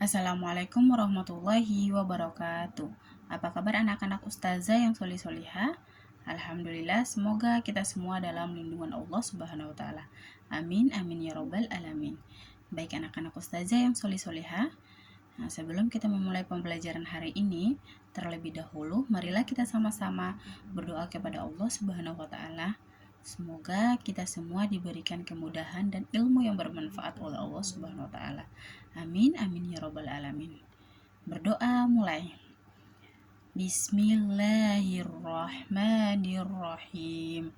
Assalamualaikum warahmatullahi wabarakatuh. Apa kabar anak-anak ustazah yang solih-solihah? Alhamdulillah, semoga kita semua dalam lindungan Allah Subhanahu wa taala. Amin amin ya robbal alamin. Baik anak-anak ustazah yang solih-solihah, sebelum kita memulai pembelajaran hari ini, terlebih dahulu marilah kita sama-sama berdoa kepada Allah Subhanahu wa taala. Semoga kita semua diberikan kemudahan dan ilmu yang bermanfaat oleh Allah Subhanahu wa taala. Amin amin ya robbal alamin. Berdoa mulai. Bismillahirrahmanirrahim.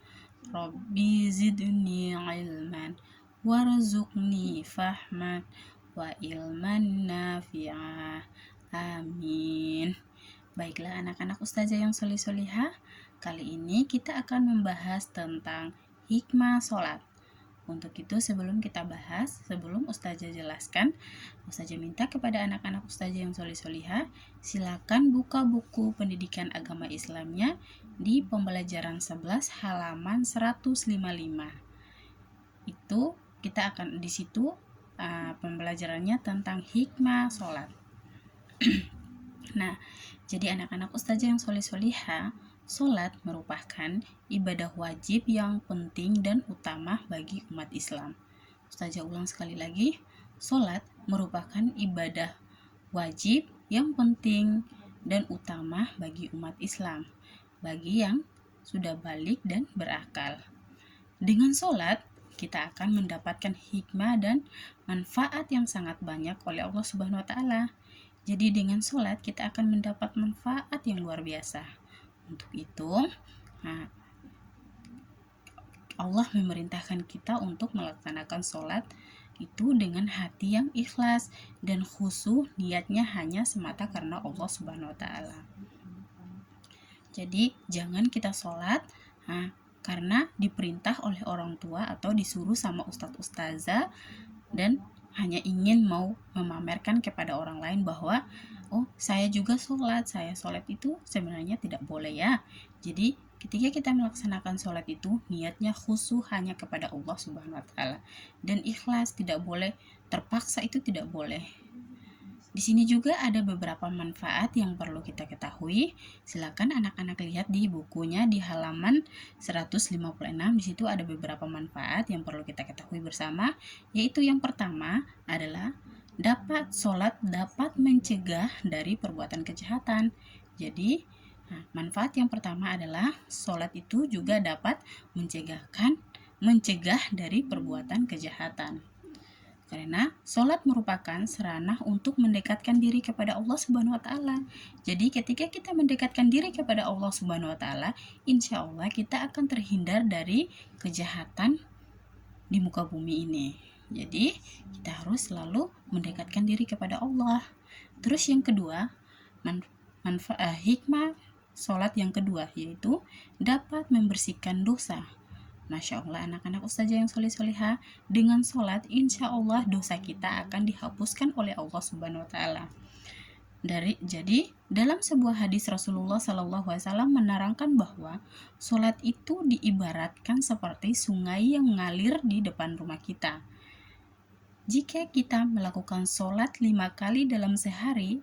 Rabbi zidni ilman warzuqni fahman wa ilman nafi'ah. Amin. Baiklah anak-anak ustazah yang solih-solihah, kali ini kita akan membahas tentang hikmah sholat. Untuk itu sebelum kita bahas, sebelum ustazah jelaskan, ustazah minta kepada anak-anak ustazah yang solih-solihah, silakan buka buku pendidikan agama Islamnya di pembelajaran 11 halaman 155. Itu kita akan di situ pembelajarannya tentang hikmah sholat. Nah, jadi anak-anak ustazah yang solih-solihah, sholat merupakan ibadah wajib yang penting dan utama bagi umat Islam. Ustazah ulang sekali lagi, sholat merupakan ibadah wajib yang penting dan utama bagi umat Islam, bagi yang sudah balik dan berakal. Dengan sholat, kita akan mendapatkan hikmah dan manfaat yang sangat banyak oleh Allah Subhanahu wa taala. Jadi dengan sholat kita akan mendapat manfaat yang luar biasa. Untuk itu, Allah memerintahkan kita untuk melaksanakan sholat itu dengan hati yang ikhlas dan khusyuk, niatnya hanya semata karena Allah Subhanahu wa taala. Jadi jangan kita sholat karena diperintah oleh orang tua atau disuruh sama ustadz ustazah dan hanya ingin mau memamerkan kepada orang lain bahwa saya juga sholat, saya sholat itu sebenarnya tidak boleh ya. Jadi ketika kita melaksanakan sholat itu niatnya khusyuk hanya kepada Allah Subhanahu wa taala dan ikhlas, tidak boleh terpaksa, itu tidak boleh. Di sini juga ada beberapa manfaat yang perlu kita ketahui. Silakan anak-anak lihat di bukunya di halaman 156. Di situ ada beberapa manfaat yang perlu kita ketahui bersama, yaitu yang pertama adalah sholat dapat mencegah dari perbuatan kejahatan. Jadi, manfaat yang pertama adalah sholat itu juga dapat mencegah dari perbuatan kejahatan. Karena sholat merupakan sarana untuk mendekatkan diri kepada Allah Subhanahu wa taala. Jadi ketika kita mendekatkan diri kepada Allah Subhanahu wa taala, insya Allah kita akan terhindar dari kejahatan di muka bumi ini. Jadi kita harus selalu mendekatkan diri kepada Allah. Terus yang kedua, hikmah sholat yang kedua yaitu dapat membersihkan dosa. Masya Allah anak-anak ustazah yang soleh-solehah, dengan sholat insya Allah dosa kita akan dihapuskan oleh Allah Subhanahu wa taala. Jadi dalam sebuah hadis Rasulullah SAW menerangkan bahwa sholat itu diibaratkan seperti sungai yang mengalir di depan rumah kita. Jika kita melakukan sholat 5 kali dalam sehari,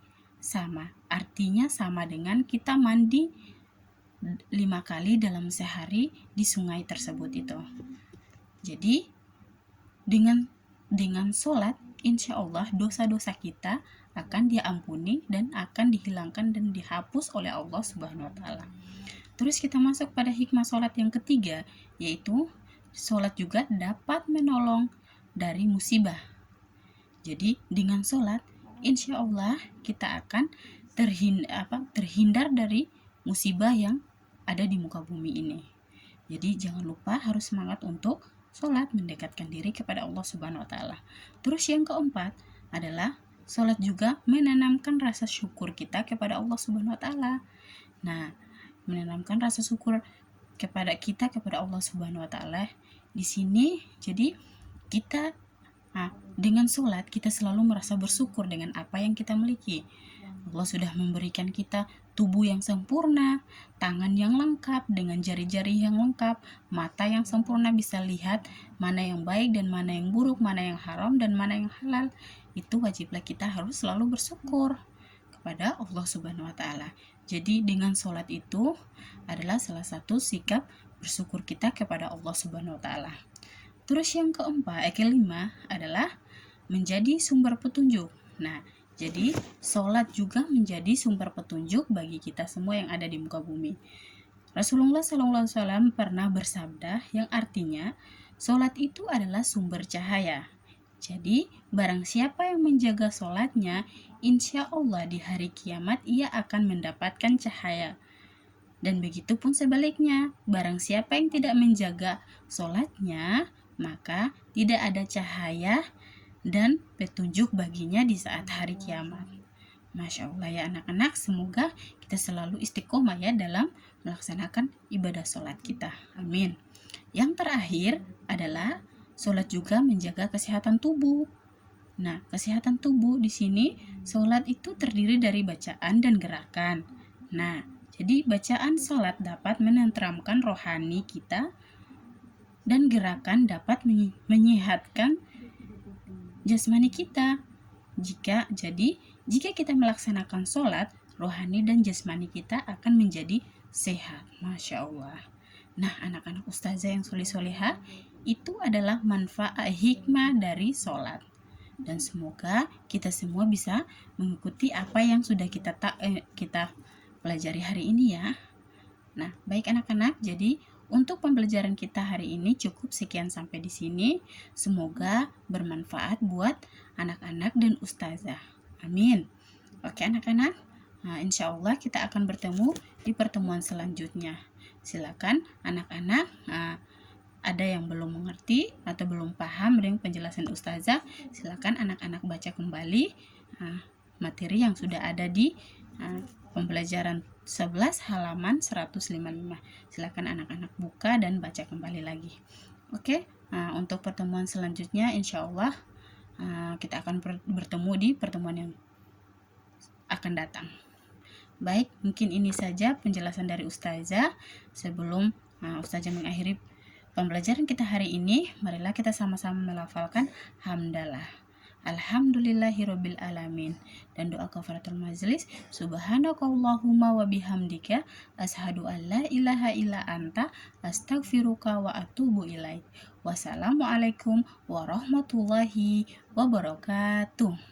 artinya sama dengan kita mandi 5 kali dalam sehari di sungai tersebut itu. Jadi dengan sholat insya Allah dosa-dosa kita akan diampuni dan akan dihilangkan dan dihapus oleh Allah Subhanahu wa taala. Terus kita masuk pada hikmah sholat yang ketiga, yaitu sholat juga dapat menolong dari musibah. Jadi dengan sholat insya Allah kita akan terhindar dari musibah yang ada di muka bumi ini. Jadi jangan lupa harus semangat untuk sholat, mendekatkan diri kepada Allah Subhanahu wa taala. Terus yang keempat adalah sholat juga menanamkan rasa syukur kita kepada Allah Subhanahu wa taala. Nah, menanamkan rasa syukur kepada Allah Subhanahu wa taala di sini, jadi kita dengan sholat kita selalu merasa bersyukur dengan apa yang kita miliki. Allah sudah memberikan kita tubuh yang sempurna, tangan yang lengkap dengan jari-jari yang lengkap, mata yang sempurna bisa lihat mana yang baik dan mana yang buruk, mana yang haram dan mana yang halal. Itu wajiblah kita harus selalu bersyukur kepada Allah Subhanahu wa taala. Jadi dengan sholat itu adalah salah satu sikap bersyukur kita kepada Allah Subhanahu wa taala. Terus yang kelima adalah menjadi sumber petunjuk. Nah, jadi sholat juga menjadi sumber petunjuk bagi kita semua yang ada di muka bumi. Rasulullah SAW pernah bersabda yang artinya sholat itu adalah sumber cahaya. Jadi barang siapa yang menjaga sholatnya, insya Allah di hari kiamat ia akan mendapatkan cahaya. Dan begitu pun sebaliknya, barang siapa yang tidak menjaga sholatnya, maka tidak ada cahaya dan petunjuk baginya di saat hari kiamat. Masya Allah ya anak-anak, semoga kita selalu istiqomah ya dalam melaksanakan ibadah sholat kita. Amin. Yang terakhir adalah sholat juga menjaga kesehatan tubuh. Nah, kesehatan tubuh di sini sholat itu terdiri dari bacaan dan gerakan. Nah, jadi bacaan sholat dapat menenteramkan rohani kita dan gerakan dapat menyehatkan jasmani kita. Jika kita melaksanakan sholat, rohani dan jasmani kita akan menjadi sehat. Masya Allah. Nah, anak-anak ustazah yang soleh-soleha, itu adalah manfaat hikmah dari sholat. Dan semoga kita semua bisa mengikuti apa yang sudah kita pelajari hari ini ya. Nah, baik anak-anak, jadi untuk pembelajaran kita hari ini cukup sekian sampai di sini. Semoga bermanfaat buat anak-anak dan ustazah. Amin. Oke anak-anak, nah, insya Allah kita akan bertemu di pertemuan selanjutnya. Silakan anak-anak, ada yang belum mengerti atau belum paham dengan penjelasan ustazah, silakan anak-anak baca kembali materi yang sudah ada di pembelajaran 11 halaman 155. Silakan anak-anak buka dan baca kembali lagi. Oke, untuk pertemuan selanjutnya insya Allah kita akan bertemu di pertemuan yang akan datang. Baik, mungkin ini saja penjelasan dari ustazah. Sebelum ustazah mengakhiri pembelajaran kita hari ini, marilah kita sama-sama melafalkan hamdalah. Alhamdulillahirabbil alamin, dan doa kafaratul majlis, subhanakallahumma wa bihamdika asyhadu an la ilaha illa anta astaghfiruka wa atubu ilaik. Wassalamualaikum warahmatullahi wabarakatuh.